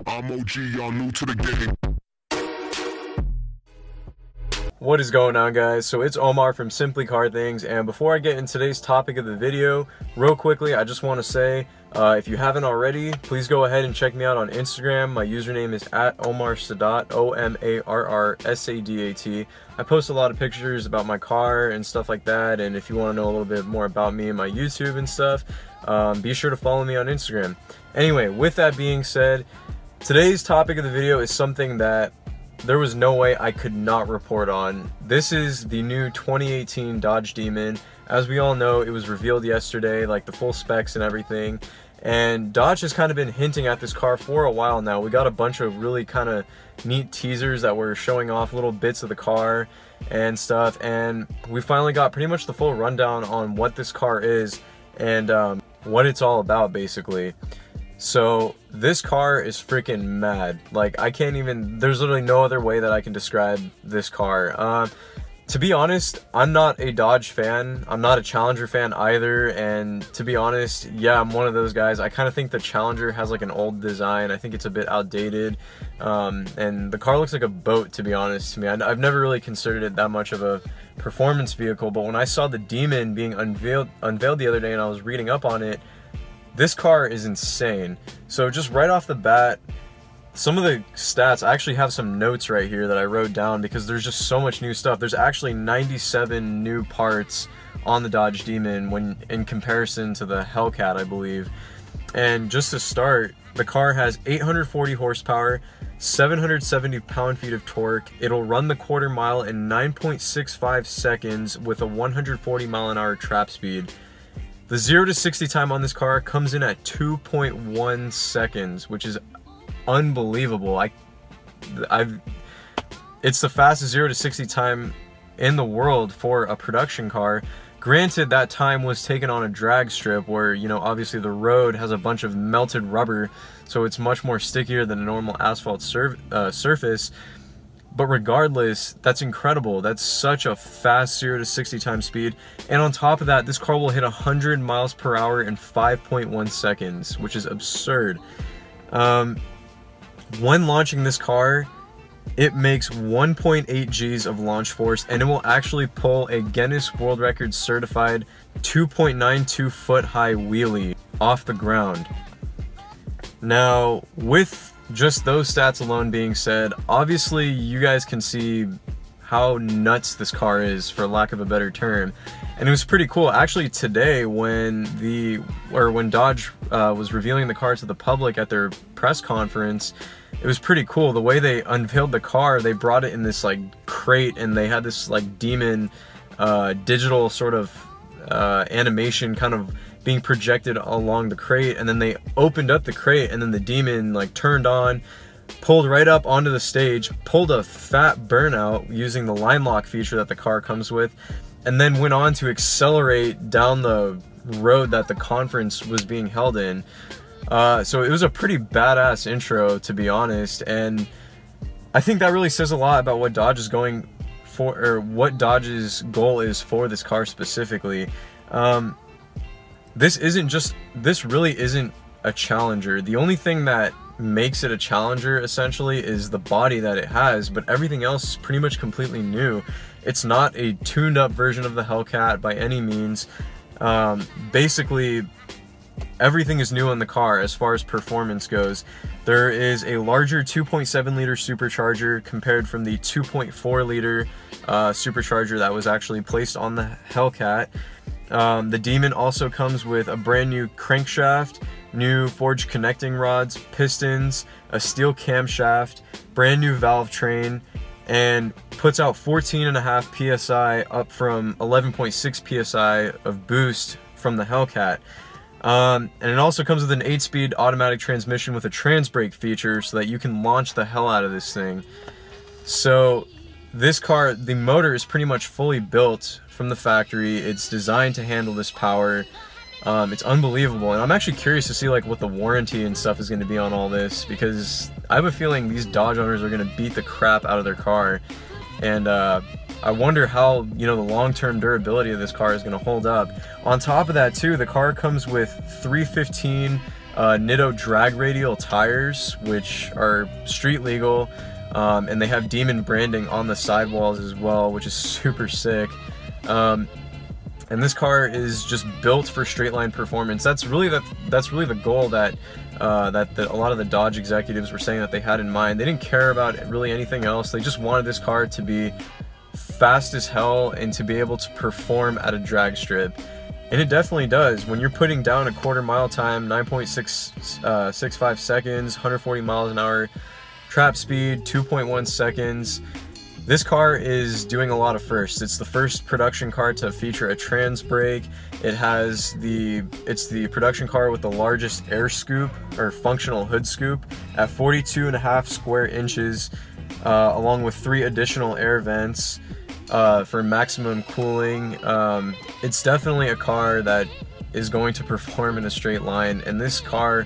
I'm OG, y'all new to the game. What is going on, guys? So it's Omar from Simply Car Things, and before I get into today's topic of the video, real quickly, I just want to say, if you haven't already, please go ahead and check me out on Instagram. My username is @OmarSadat, OMARRSADAT. I post a lot of pictures about my car and stuff like that, and if you want to know a little bit more about me and my YouTube and stuff, be sure to follow me on Instagram. Anyway, with that being said, today's topic of the video is something that there was no way I could not report on. This is the new 2018 Dodge Demon. As we all know, it was revealed yesterday, like the full specs and everything. And Dodge has kind of been hinting at this car for a while now. We got a bunch of really kind of neat teasers that were showing off little bits of the car and stuff. And we finally got pretty much the full rundown on what this car is and what it's all about, basically. So this car is freaking mad. Like, I can't even, there's literally no other way that I can describe this car. To be honest, I'm not a Dodge fan. I'm not a Challenger fan either. And to be honest, yeah, I'm one of those guys. I kind of think the Challenger has like an old design. I think it's a bit outdated. And the car looks like a boat, to be honest to me. I've never really considered it that much of a performance vehicle. But when I saw the Demon being unveiled the other day and I was reading up on it, this car is insane. So just right off the bat, some of the stats, I actually have some notes right here that I wrote down because there's just so much new stuff. There's actually 97 new parts on the Dodge Demon when in comparison to the Hellcat, I believe. And just to start, the car has 840 horsepower, 770 pound-feet of torque. It'll run the quarter mile in 9.65 seconds with a 140 mile-an-hour trap speed. The 0 to 60 time on this car comes in at 2.1 seconds, which is unbelievable. It's the fastest 0 to 60 time in the world for a production car. Granted, that time was taken on a drag strip where, you know, obviously the road has a bunch of melted rubber, so it's much more stickier than a normal asphalt surface. But regardless, that's incredible. That's such a fast 0 to 60 time speed. And on top of that, this car will hit 100 miles per hour in 5.1 seconds, which is absurd. When launching this car, it makes 1.8 Gs of launch force, and it will actually pull a Guinness World Records certified 2.92 foot high wheelie off the ground. Now, with just those stats alone being said, obviously you guys can see how nuts this car is, for lack of a better term. And it was pretty cool. Actually, today when Dodge was revealing the car to the public at their press conference, it was pretty cool. The way they unveiled the car, they brought it in this like crate, and they had this like Demon digital sort of animation kind of being projected along the crate, and then they opened up the crate, and then the Demon like turned on, pulled right up onto the stage, pulled a fat burnout using the line lock feature that the car comes with, and then went on to accelerate down the road that the conference was being held in. So it was a pretty badass intro, to be honest, and I think that really says a lot about what Dodge is going for, or what Dodge's goal is for this car specifically. This really isn't a Challenger. The only thing that makes it a Challenger essentially is the body that it has, but everything else is pretty much completely new. It's not a tuned up version of the Hellcat by any means. Basically, everything is new on the car as far as performance goes. There is a larger 2.7 liter supercharger compared from the 2.4 liter supercharger that was actually placed on the Hellcat. The Demon also comes with a brand new crankshaft, new forged connecting rods, pistons, a steel camshaft, brand new valve train, and puts out 14.5 psi up from 11.6 psi of boost from the Hellcat. And it also comes with an 8-speed automatic transmission with a trans brake feature so that you can launch the hell out of this thing. So this car, the motor is pretty much fully built from the factory. It's designed to handle this power. It's unbelievable, and I'm actually curious to see like what the warranty and stuff is going to be on all this, because I have a feeling these Dodge owners are going to beat the crap out of their car, and I wonder how, you know, the long-term durability of this car is going to hold up. On top of that too, the car comes with 315 Nitto drag radial tires, which are street legal, and they have Demon branding on the sidewalls as well, which is super sick. And this car is just built for straight line performance. That's really the goal that a lot of the Dodge executives were saying that they had in mind. They didn't care about really anything else. They just wanted this car to be fast as hell and to be able to perform at a drag strip. And it definitely does. When you're putting down a quarter mile time, 9.65 seconds, 140 miles an hour, trap speed, 2.1 seconds, this car is doing a lot of firsts. It's the first production car to feature a trans brake. It's the production car with the largest air scoop, or functional hood scoop, at 42.5 square inches, along with 3 additional air vents for maximum cooling. It's definitely a car that is going to perform in a straight line, and this car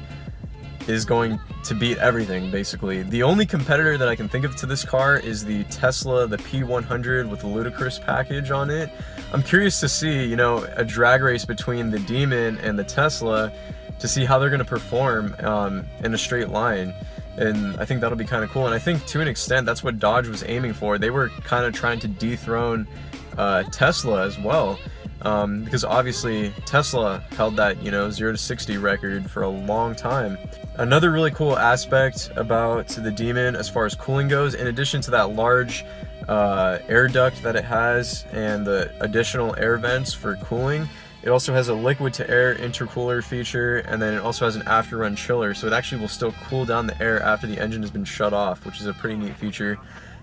is going to beat everything, basically. The only competitor that I can think of to this car is the Tesla, the P100 with the Ludicrous package on it. I'm curious to see, you know, a drag race between the Demon and the Tesla to see how they're going to perform in a straight line. And I think that'll be kind of cool. And I think to an extent that's what Dodge was aiming for. They were kind of trying to dethrone Tesla as well. Because obviously Tesla held that, you know, 0 to 60 record for a long time. Another really cool aspect about the Demon as far as cooling goes, in addition to that large air duct that it has and the additional air vents for cooling, it also has a liquid to air intercooler feature, and then it also has an after run chiller, so it actually will still cool down the air after the engine has been shut off, which is a pretty neat feature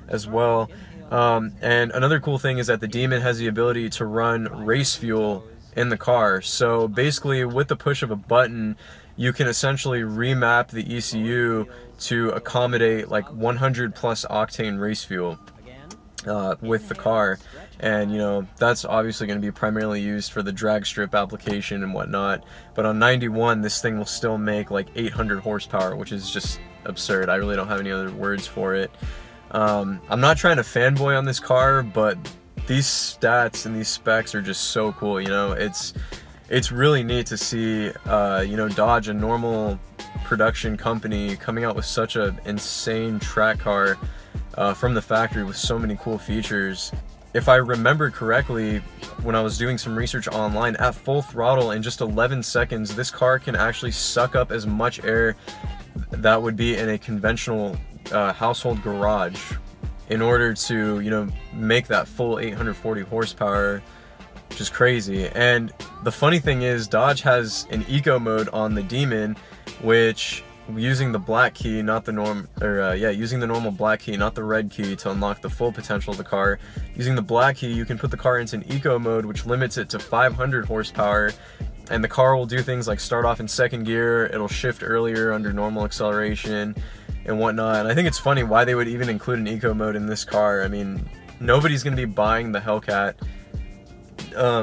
as well. And another cool thing is that the Demon has the ability to run race fuel in the car. So basically, with the push of a button, you can essentially remap the ECU to accommodate like 100 plus octane race fuel with the car. And you know, that's obviously going to be primarily used for the drag strip application and whatnot. But on 91, this thing will still make like 800 horsepower, which is just absurd. I really don't have any other words for it. I'm not trying to fanboy on this car, but these stats and these specs are just so cool. You know, it's really neat to see, you know, Dodge, a normal production company, coming out with such an insane track car from the factory with so many cool features. If I remember correctly, when I was doing some research online, at full throttle in just 11 seconds, this car can actually suck up as much air that would be in a conventional household garage in order to, you know, make that full 840 horsepower, which is crazy. And the funny thing is, Dodge has an eco mode on the Demon, which, using the black key, not the using the normal black key, not the red key, to unlock the full potential of the car. Using the black key, you can put the car into an eco mode, which limits it to 500 horsepower, and the car will do things like start off in second gear, it'll shift earlier under normal acceleration and whatnot. And I think it's funny why they would even include an eco mode in this car. I mean, nobody's going to be buying the Hellcat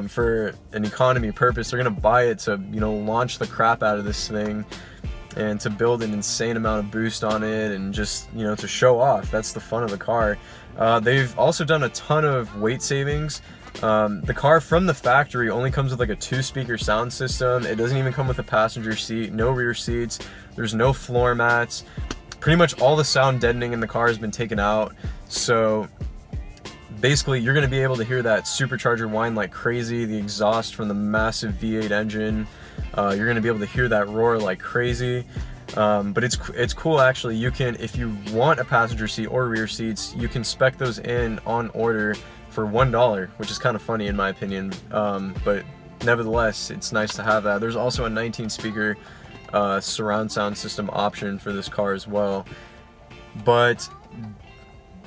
for an economy purpose. They're going to buy it to, you know, launch the crap out of this thing and to build an insane amount of boost on it and just, you know, to show off. That's the fun of the car. They've also done a ton of weight savings. The car from the factory only comes with like a 2-speaker sound system. It doesn't even come with a passenger seat, no rear seats, there's no floor mats. Pretty much all the sound deadening in the car has been taken out. So basically, you're going to be able to hear that supercharger whine like crazy, the exhaust from the massive V8 engine. You're going to be able to hear that roar like crazy. But it's cool, actually. You can, if you want a passenger seat or rear seats, you can spec those in on order for $1, which is kind of funny in my opinion. But nevertheless, it's nice to have that. There's also a 19-speaker surround sound system option for this car as well. But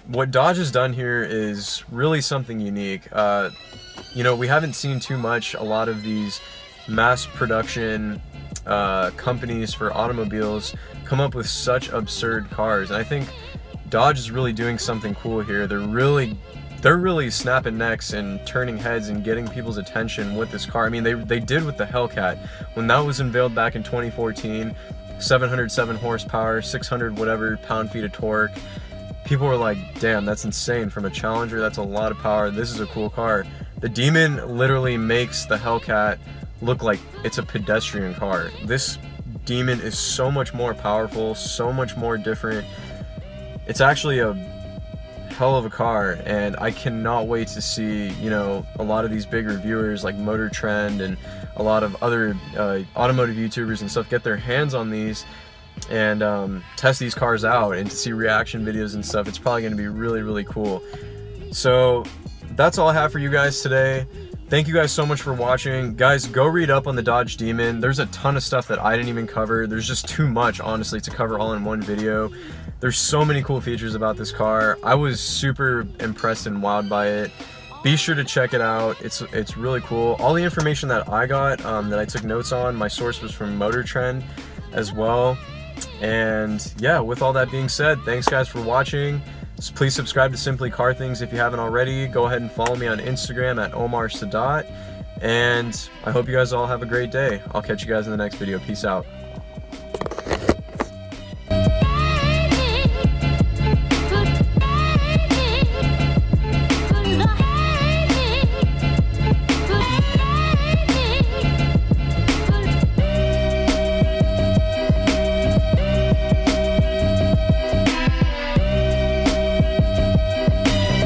what Dodge has done here is really something unique. You know, we haven't seen too much, a lot of these mass production companies for automobiles come up with such absurd cars, and I think Dodge is really doing something cool here. They're really snapping necks and turning heads and getting people's attention with this car. I mean, they did with the Hellcat when that was unveiled back in 2014. 707 horsepower, 600 whatever pound-feet of torque. People were like, damn, that's insane. From a Challenger, that's a lot of power. This is a cool car. The Demon literally makes the Hellcat look like it's a pedestrian car. This Demon is so much more powerful, so much more different. It's actually a hell of a car, and I cannot wait to see, you know, a lot of these big reviewers like Motor Trend and a lot of other automotive YouTubers and stuff get their hands on these and test these cars out, and to see reaction videos and stuff. It's probably going to be really, really cool. So that's all I have for you guys today. Thank you guys so much for watching. Guys, go read up on the Dodge Demon. There's a ton of stuff that I didn't even cover. There's just too much, honestly, to cover all in one video. There's so many cool features about this car. I was super impressed and wowed by it. Be sure to check it out. It's really cool. All the information that I got, that I took notes on, my source was from Motor Trend as well. And yeah, with all that being said, thanks guys for watching. Please subscribe to Simply Car Things if you haven't already. Go ahead and follow me on Instagram at Omar Sadat. And I hope you guys all have a great day. I'll catch you guys in the next video. Peace out.